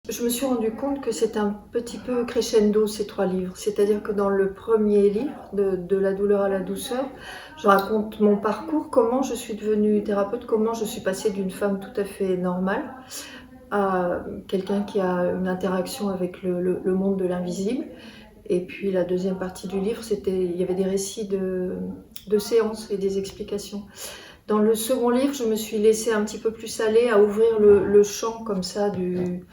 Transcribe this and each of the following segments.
Je me suis rendu compte que c'est un petit peu crescendo ces 3 livres. C'est-à-dire que dans le premier livre, de la douleur à la douceur, je raconte mon parcours, comment je suis devenue thérapeute, comment je suis passée d'une femme tout à fait normale à quelqu'un qui a une interaction avec le monde de l'invisible. Et puis la deuxième partie du livre, il y avait des récits de séances et des explications. Dans le second livre, je me suis laissée un petit peu plus aller à ouvrir le champ comme ça du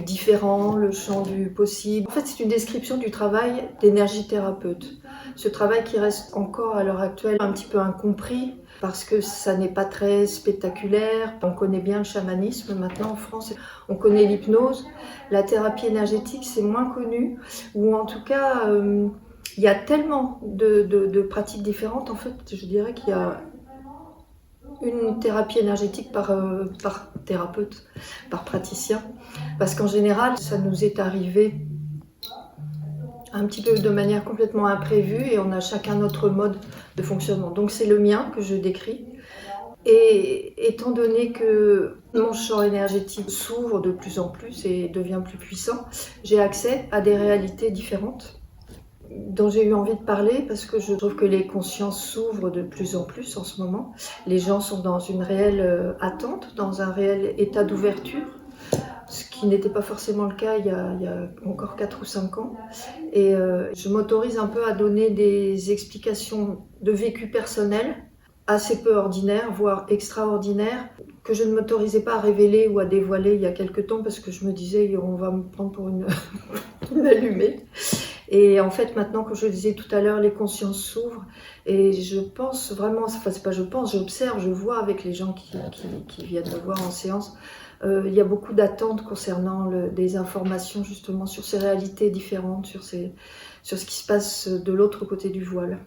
différent, le champ du possible. En fait, c'est une description du travail d'énergie thérapeute. Ce travail qui reste encore à l'heure actuelle un petit peu incompris parce que ça n'est pas très spectaculaire. On connaît bien le chamanisme maintenant en France, on connaît l'hypnose. La thérapie énergétique, c'est moins connu, ou en tout cas, il y a tellement de pratiques différentes. En fait, je dirais qu'il y a une thérapie énergétique par thérapeute, par praticien. Parce qu'en général, ça nous est arrivé un petit peu de manière complètement imprévue et on a chacun notre mode de fonctionnement. Donc c'est le mien que je décris. Et étant donné que mon champ énergétique s'ouvre de plus en plus et devient plus puissant, j'ai accès à des réalités différentes dont j'ai eu envie de parler parce que je trouve que les consciences s'ouvrent de plus en plus en ce moment. Les gens sont dans une réelle attente, dans un réel état d'ouverture, ce qui n'était pas forcément le cas il y a encore 4 ou 5 ans. Et je m'autorise un peu à donner des explications de vécu personnel assez peu ordinaires, voire extraordinaires, que je ne m'autorisais pas à révéler ou à dévoiler il y a quelques temps parce que je me disais on va me prendre pour une allumée. Et en fait, maintenant, comme je le disais tout à l'heure, les consciences s'ouvrent. Et je pense vraiment, enfin, c'est pas je pense, j'observe, je vois avec les gens qui viennent me voir en séance, il y a beaucoup d'attentes concernant des informations justement sur ces réalités différentes, sur ce qui se passe de l'autre côté du voile.